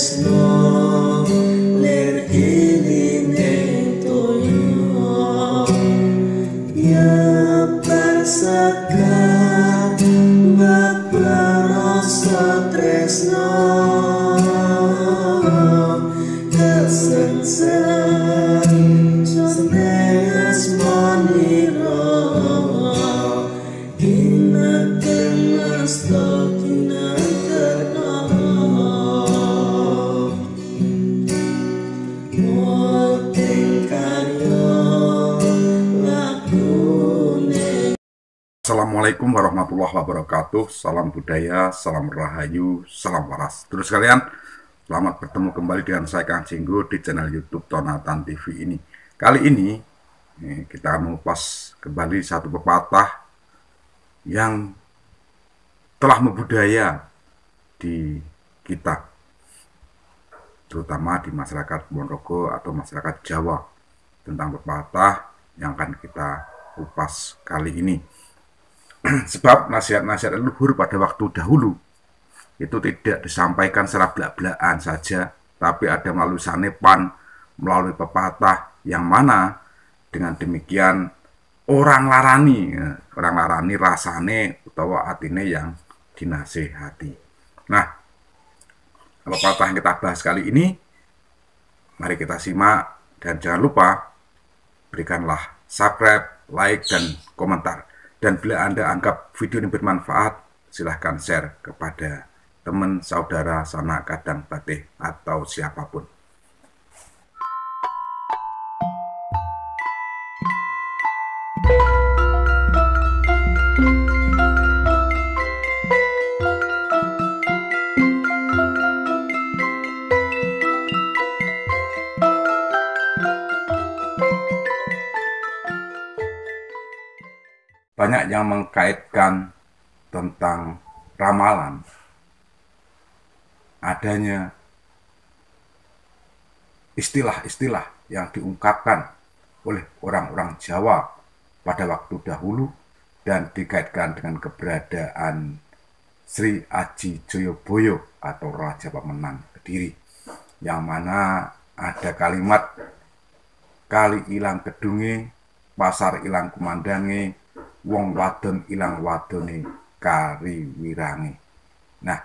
tresno lir iline toyo ya persekat berperasa tresno kesengsen senes moniro inaken asta Assalamualaikum warahmatullahi wabarakatuh. Salam budaya, salam rahayu, salam waras. Terus kalian, selamat bertemu kembali dengan saya Kang Jenggo di channel YouTube Tonatan TV ini. Kali ini kita akan mengupas kembali satu pepatah yang telah membudaya di kita, terutama di masyarakat Ponorogo atau masyarakat Jawa, tentang pepatah yang akan kita kupas kali ini. Sebab nasihat-nasihat leluhur pada waktu dahulu itu tidak disampaikan secara belak-belakan saja, tapi ada melalui sanepan, melalui pepatah yang mana dengan demikian orang larani rasane utawa atine yang dinasehati. Nah, pepatah yang kita bahas kali ini, mari kita simak, dan jangan lupa berikanlah subscribe, like, dan komentar. Dan bila Anda anggap video ini bermanfaat, silahkan share kepada teman, saudara, sanak, kadang, batih, atau siapapun. Banyak yang mengkaitkan tentang ramalan adanya istilah-istilah yang diungkapkan oleh orang-orang Jawa pada waktu dahulu dan dikaitkan dengan keberadaan Sri Aji Joyoboyo atau Raja Pemenang Kediri, yang mana ada kalimat kali ilang kedunge, pasar ilang kumandange, wong wadon ilang wadone kari wirange. Nah,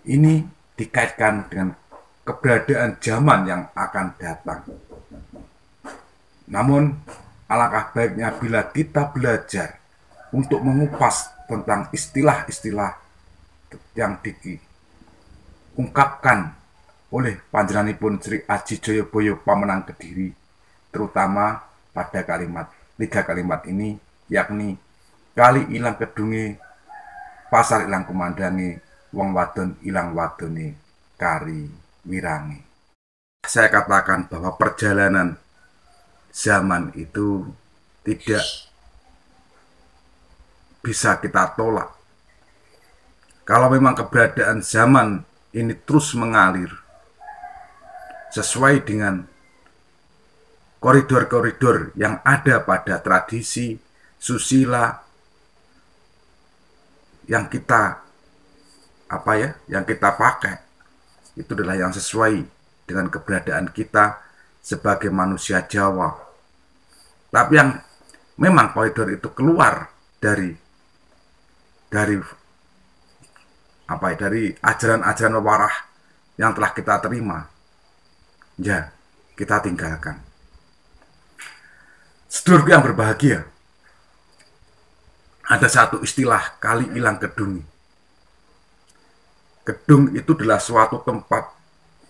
ini dikaitkan dengan keberadaan zaman yang akan datang. Namun, alangkah baiknya bila kita belajar untuk mengupas tentang istilah-istilah yang diungkapkan oleh panjenenganipun Sri Aji Joyoboyo Pemenang Kediri, terutama pada tiga kalimat ini, yakni kali ilang kedunge, pasar ilang kumandange, wong wadon ilang wadone kari wirange. Saya katakan bahwa perjalanan zaman itu tidak bisa kita tolak. Kalau memang keberadaan zaman ini terus mengalir sesuai dengan koridor-koridor yang ada pada tradisi susila yang kita pakai, itu adalah yang sesuai dengan keberadaan kita sebagai manusia Jawa. Tapi yang memang koridor itu keluar dari ajaran-ajaran warah yang telah kita terima, ya kita tinggalkan. Sedulurku yang berbahagia, ada satu istilah kali ilang kedung. Kedung itu adalah suatu tempat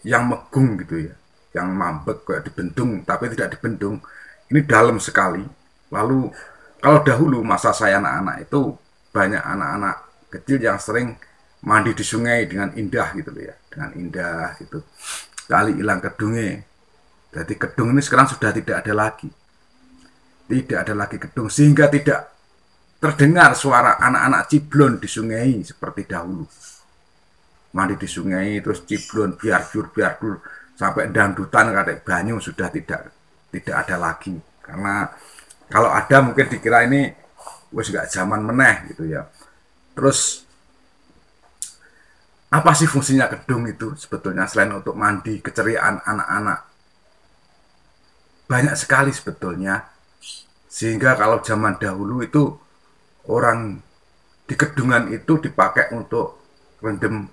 yang megung gitu ya, yang mambek kayak dibendung tapi tidak dibendung. Ini dalam sekali. Lalu kalau dahulu masa saya anak-anak itu banyak anak-anak kecil yang sering mandi di sungai dengan indah gitu ya, dengan indah gitu. Kali ilang kedunge. Jadi kedung ini sekarang sudah tidak ada lagi. Tidak ada lagi kedung, sehingga tidak terdengar suara anak-anak ciblon di sungai seperti dahulu. Mandi di sungai terus ciblon biardur sampai dangdutan kadek banyu sudah tidak ada lagi. Karena kalau ada mungkin dikira ini wis gak zaman meneh gitu ya. Terus Apa sih fungsinya gedung itu sebetulnya selain untuk mandi, keceriaan anak-anak? Banyak sekali sebetulnya. Sehingga kalau zaman dahulu itu orang di gedungan itu dipakai untuk ngendem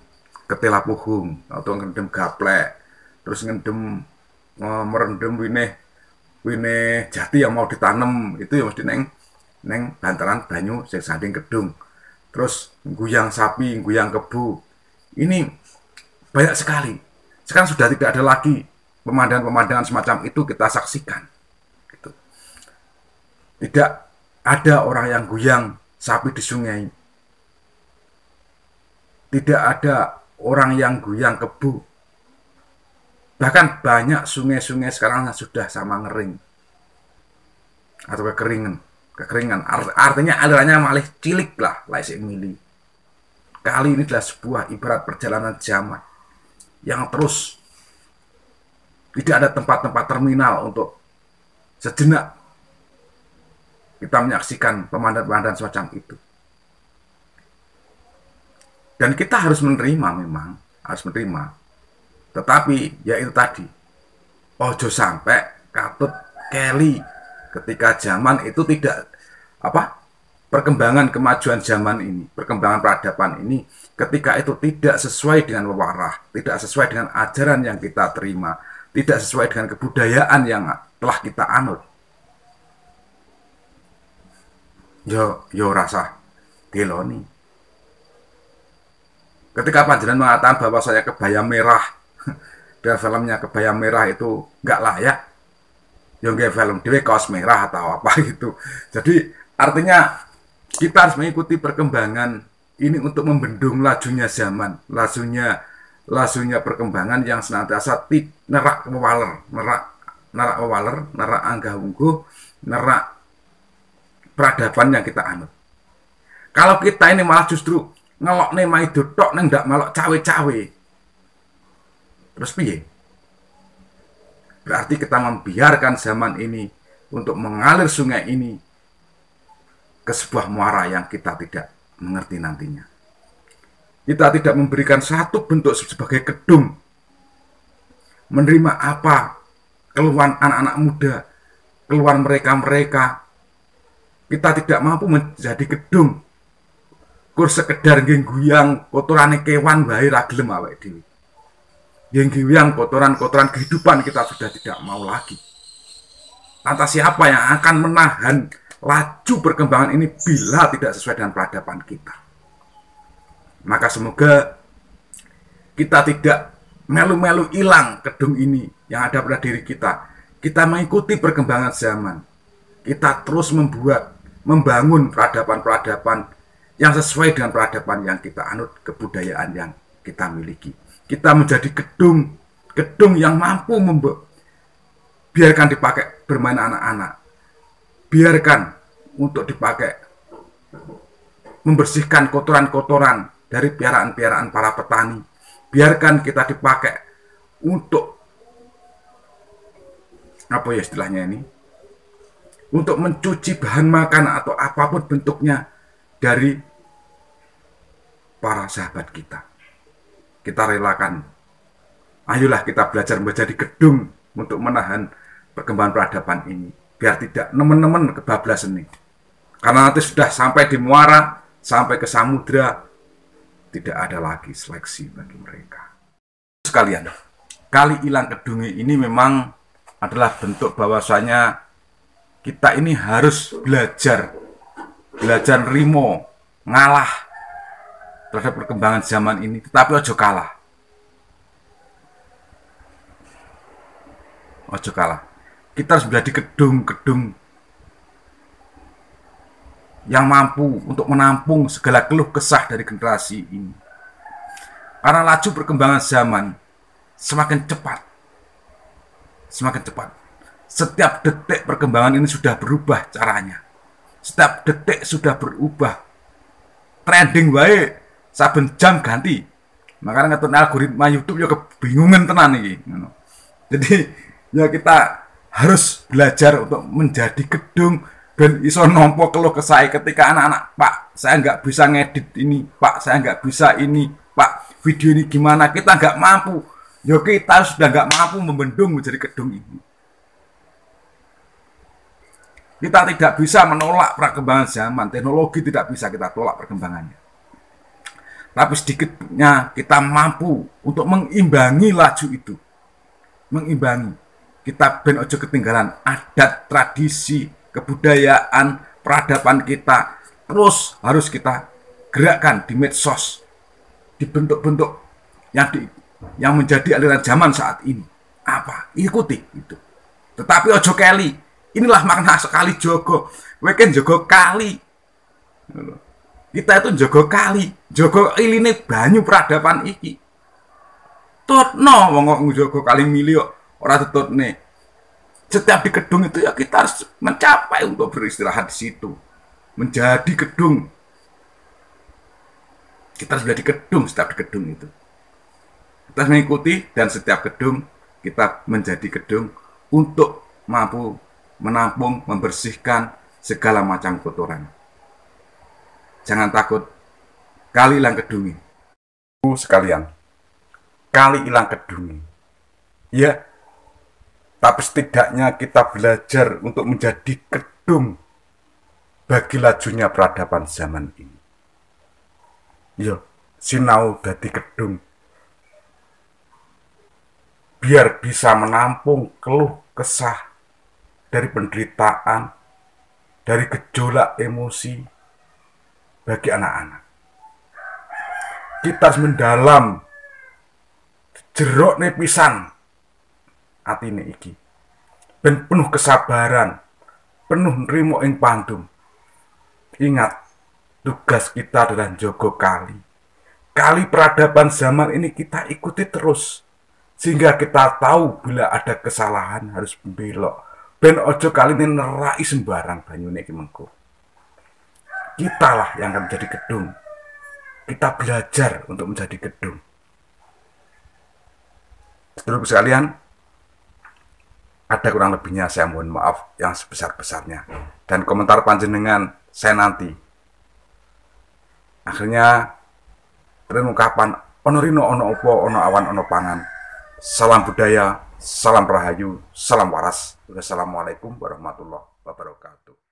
ketela puhung atau ngendem gaplek, terus ngendem merendam winih winih jati yang mau ditanam itu ya mesti neng neng bantaran banyu sing sanding gedung. Terus guyang sapi, guyang kebu. Ini banyak sekali. Sekarang sudah tidak ada lagi pemandangan-pemandangan semacam itu kita saksikan. Gitu. Tidak ada orang yang guyang sapi di sungai. Tidak ada orang yang guyang kebu. Bahkan banyak sungai-sungai sekarang sudah sama ngering atau kekeringan. Artinya alirannya malah cilik lah, laisik mili. Kali ini adalah sebuah ibarat perjalanan zaman yang terus tidak ada tempat-tempat terminal untuk sejenak kita menyaksikan pemandangan-pemandangan semacam itu. Dan kita harus menerima, memang harus menerima. Tetapi ya itu tadi, ojo sampai katut keli ketika zaman itu tidak perkembangan kemajuan zaman ini, perkembangan peradaban ini, ketika itu tidak sesuai dengan wewarah, tidak sesuai dengan ajaran yang kita terima, tidak sesuai dengan kebudayaan yang telah kita anut. Yo rasa deloni. Ketika panjenengan mengatakan bahwa saya kebaya merah, dan filmnya kebaya merah itu nggak layak, yang nggak film dewe kaos merah atau apa gitu. Jadi artinya kita harus mengikuti perkembangan ini untuk membendung lajunya zaman, lajunya perkembangan yang senantiasa nerak wewaler, nerak anggah ungguh, nerak peradaban yang kita anut. Kalau kita ini malah justru ngelok nih mai dotok neng ndak malok cawe-cawe, terus piye? Berarti kita membiarkan zaman ini untuk mengalir sungai ini ke sebuah muara yang kita tidak mengerti nantinya. Kita tidak memberikan satu bentuk sebagai gedung, menerima apa keluhan anak-anak muda, keluhan mereka. Kita tidak mampu menjadi gedung, kur sekedar guyang kotorane kewan wae ra gelem awake dhewe. Guyang kotoran-kotoran kehidupan kita sudah tidak mau lagi. Lantas siapa yang akan menahan laju perkembangan ini bila tidak sesuai dengan peradaban kita? Maka semoga kita tidak melu-melu hilang gedung ini yang ada pada diri kita. Kita mengikuti perkembangan zaman. Kita terus membangun peradaban-peradaban yang sesuai dengan peradaban yang kita anut, kebudayaan yang kita miliki. Kita menjadi gedung yang mampu biarkan dipakai bermain anak-anak, biarkan untuk dipakai membersihkan kotoran-kotoran dari piaraan-piaraan para petani, biarkan kita dipakai untuk untuk mencuci bahan makan atau apapun bentuknya dari para sahabat kita. Kita relakan. Ayolah kita belajar menjadi gedung untuk menahan perkembangan peradaban ini. Biar tidak nemen-nemen kebablasan ini. Karena nanti sudah sampai di muara, sampai ke samudra, tidak ada lagi seleksi bagi mereka. Sekalian, kali hilang gedung ini memang adalah bentuk bahwasanya kita ini harus belajar nerimo, ngalah terhadap perkembangan zaman ini, tetapi ojo kalah. Kita harus menjadi gedung-gedung yang mampu untuk menampung segala keluh kesah dari generasi ini. Karena laju perkembangan zaman semakin cepat. Setiap detik perkembangan ini sudah berubah caranya. Setiap detik sudah berubah. Trending baik, saben jam ganti. Makanya ngetun algoritma YouTube ya kebingungan tenan iki. Jadi ya kita harus belajar untuk menjadi gedung dan iso nompo keluh kesah ketika anak-anak, Pak, saya nggak bisa ngedit ini, Pak, saya nggak bisa ini, Pak, video ini gimana, kita nggak mampu. Ya kita sudah nggak mampu membendung menjadi gedung ini. Kita tidak bisa menolak perkembangan zaman, teknologi tidak bisa kita tolak perkembangannya. Tapi sedikitnya kita mampu untuk mengimbangi laju itu. Mengimbangi. Kita ben ojo ketinggalan adat, tradisi, kebudayaan, peradaban kita. Terus harus kita gerakkan di medsos, di bentuk-bentuk yang menjadi aliran zaman saat ini. Apa? Ikuti itu. Tetapi ojo keli. Inilah makna sekali jogo. Weken jogo kali. Kita itu jogo kali, jogo iline banyu peradaban iki. Tutno wong jogo kali milio ora tututne. Setiap di gedung itu ya kita harus mencapai untuk beristirahat di situ. Menjadi gedung. Kita harus menjadi gedung setiap di gedung itu. Kita harus mengikuti dan setiap gedung kita menjadi gedung untuk mampu menampung, membersihkan segala macam kotoran. Jangan takut, kali ilang kedungi. Sekalian, kali ilang kedungi. Ya, tapi setidaknya kita belajar untuk menjadi gedung bagi lajunya peradaban zaman ini. Ya, sinau dadi gedung. Biar bisa menampung keluh kesah dari penderitaan, dari gejolak emosi bagi anak-anak. Kita harus mendalam jeruk pisan atine iki. Ben penuh kesabaran, penuh nrimo ing pandum. Ingat, tugas kita adalah njogo kali. Kali peradaban zaman ini kita ikuti terus. Sehingga kita tahu bila ada kesalahan harus belok. Ben ojo kali ini nerai sembarang banyune iki mengko. Kitalah yang akan menjadi gedung. Kita belajar untuk menjadi gedung. Sedulur sekalian, ada kurang lebihnya saya mohon maaf yang sebesar-besarnya. Dan komentar panjenengan saya nanti. Akhirnya ungkapan ono rino ono opo ono awan ono pangan. Salam budaya, salam rahayu, salam waras. Wassalamualaikum warahmatullahi wabarakatuh.